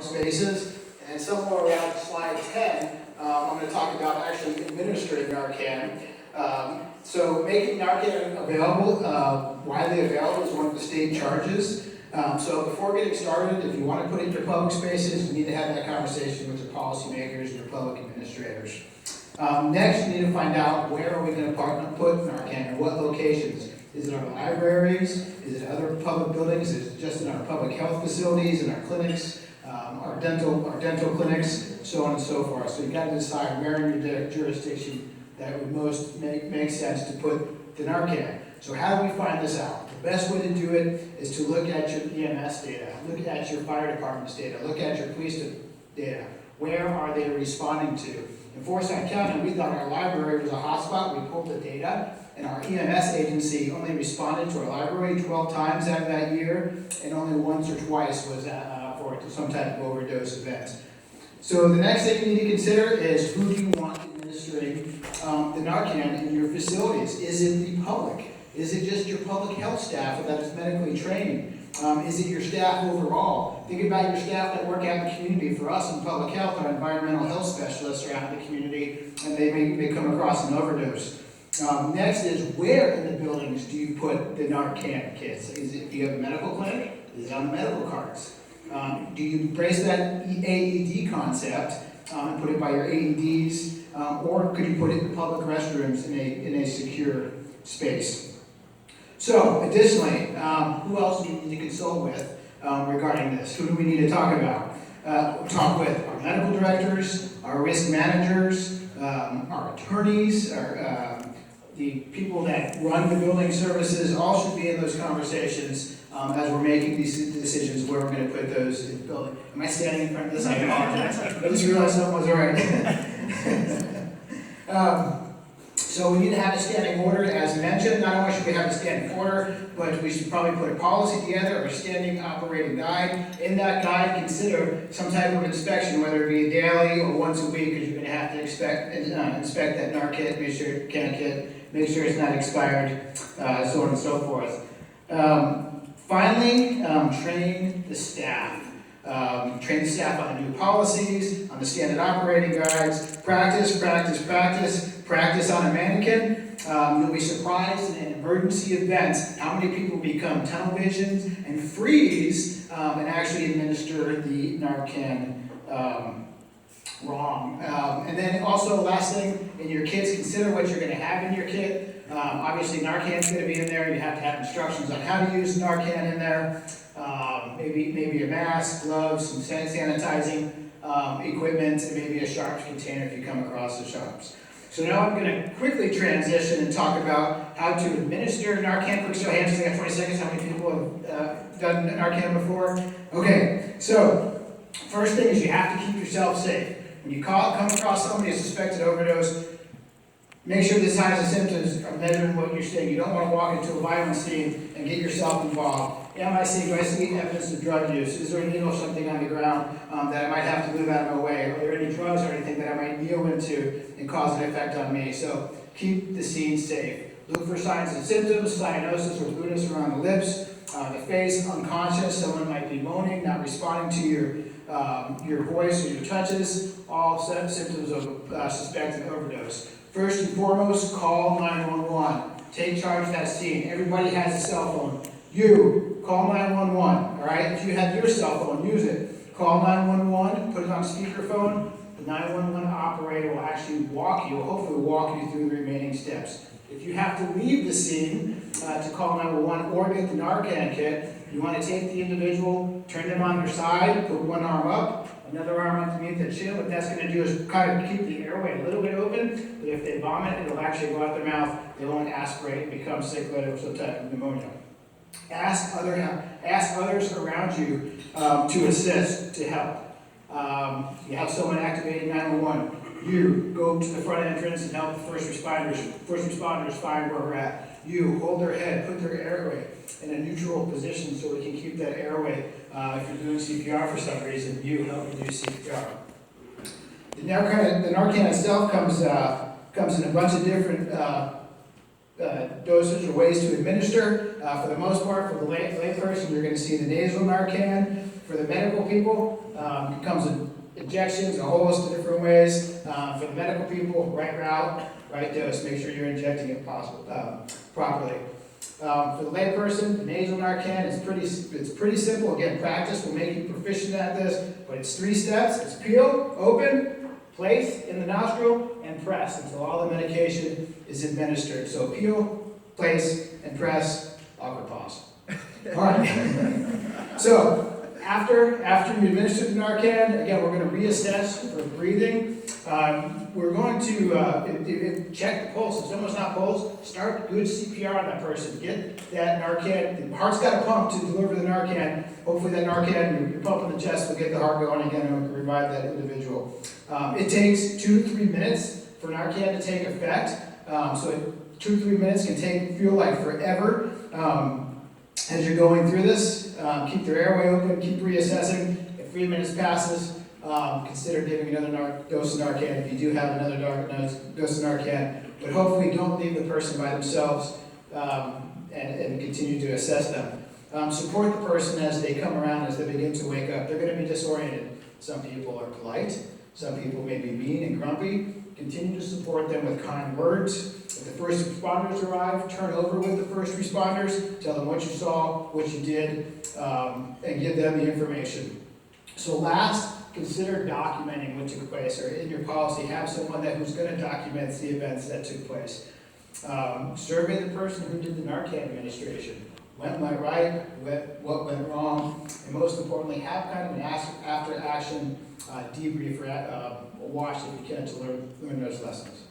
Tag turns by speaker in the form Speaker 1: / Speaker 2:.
Speaker 1: spaces, and somewhere around slide 10, I'm going to talk about actually administering Narcan. So making Narcan available, widely available, is one of the state charges. So before getting started, if you want to put it in your public spaces, you need to have that conversation with your policymakers and your public administrators. Next, you need to find out where are we going to put Narcan and what locations. Is it our libraries? Is it other public buildings? Is it just in our public health facilities, in our clinics, our dental clinics, so on and so forth. So you've got to decide where in your jurisdiction that would most make sense to put the Narcan. So how do we find this out? The best way to do it is to look at your EMS data, look at your fire department's data, look at your police data. Where are they responding to? In Forsyth County, we thought our library was a hotspot. We pulled the data, and our EMS agency only responded to our library 12 times out of that year, and only once or twice was for some type of overdose event. So the next thing you need to consider is who do you want administering the Narcan in your facilities? Is it the public? Is it just your public health staff that is medically trained? Is it your staff overall? Think about your staff that work out in the community. For us in public health, our environmental health specialists are out in the community, and they may come across an overdose. Next is, where in the buildings do you put the Narcan kits? Is it, if you have a medical clinic, is it on the medical carts? Do you embrace that AED concept and put it by your AEDs, or could you put it in public restrooms in a secure space? So, additionally, who else do you need to consult with regarding this? Who do we need to talk about? Talk with our medical directors, our risk managers, our attorneys, the people that run the building services. All should be in those conversations as we're making these decisions where we're going to put those in the building. Am I standing in front of this? I apologize. I just realized something was all right. So we need to have a standing order, as mentioned. Not only should we have a standing order, but we should probably put a policy together or a standing operating guide. In that guide, consider some type of inspection, whether it be daily or once a week, because you're going to have to inspect that Narcan, make sure make sure it's not expired, so on and so forth. Finally, train the staff. Train the staff on the new policies, on the standard operating guides. Practice on a mannequin. You'll be surprised in an emergency event how many people become tunnel visions and freeze and actually administer the Narcan wrong. And then also, last thing, in your kits, consider what you're going to have in your kit. Obviously, Narcan's going to be in there. You have to have instructions on how to use Narcan in there. Maybe a mask, gloves, some sanitizing equipment, and maybe a sharps container if you come across the sharps. So now I'm going to quickly transition and talk about how to administer Narcan. Quick show of hands, I got 20 seconds. How many people have done Narcan before? Okay, so first thing is you have to keep yourself safe. When you come across somebody who's suspected overdose, make sure the signs and symptoms are measuring what you're seeing. You don't want to walk into a violent scene and get yourself involved. Do I see evidence of drug use? Is there a needle or something on the ground that I might have to move out of my way? Are there any drugs or anything that I might kneel into and cause an effect on me? So keep the scene safe. Look for signs and symptoms, cyanosis or blueness around the lips, the face, unconscious. Someone might be moaning, not responding to your voice or your touches. All symptoms of suspected overdose. First and foremost, call 911. Take charge of that scene. Everybody has a cell phone. You, call 911, all right? If you have your cell phone, use it. Call 911, put it on speakerphone. The 911 operator will actually hopefully walk you through the remaining steps. If you have to leave the scene to call 911 or get the Narcan kit, you want to take the individual, turn them on their side, put one arm up, another arm underneath the chin. What that's going to do is kind of keep the airway a little bit open, but if they vomit, it'll actually go out their mouth. They won't aspirate and become sick later with some type of pneumonia. Ask others around you to assist, to help. You have someone activating 911. You go to the front entrance and help the first responders find where we're at. You hold their head, put their airway in a neutral position so we can keep that airway. If you're doing CPR for some reason, you help you do CPR. The Narcan itself comes in a bunch of different dosage or ways to administer. For the most part, for the layperson, you're going to see the nasal Narcan. For the medical people, it comes in injections, a whole host of different ways. For the medical people, right route, right dose, make sure you're injecting it properly. For the layperson, the nasal Narcan is pretty simple. Again, practice will make you proficient at this, but it's 3 steps. It's peel, open, place in the nostril, and press until all the medication is administered. So peel, place, and press. Awkward pause. All right. So after you administer the Narcan, again, we're going to reassess for breathing. We're going to check the pulse. If someone's not pulsed, start good CPR on that person. Get that Narcan. The heart's got a pump to deliver the Narcan. Hopefully that Narcan, your pump in the chest will get the heart going again and will revive that individual. It takes 2 to 3 minutes for Narcan to take effect. So 2 to 3 minutes can feel like forever. As you're going through this, keep your airway open, keep reassessing. If 3 minutes passes, consider giving another dose of Narcan if you do have another dose of Narcan. But hopefully don't leave the person by themselves and continue to assess them. Support the person as they come around, as they begin to wake up. They're going to be disoriented. Some people are polite. Some people may be mean and grumpy. Continue to support them with kind words. If the first responders arrive, turn over with the first responders. Tell them what you saw, what you did, and give them the information. So last, consider documenting what took place, or in your policy, have someone who's going to document the events that took place. Survey the person who did the Narcan administration. What went right, what went wrong, and most importantly, have kind of an after-action debrief or watch if you can to learn those lessons.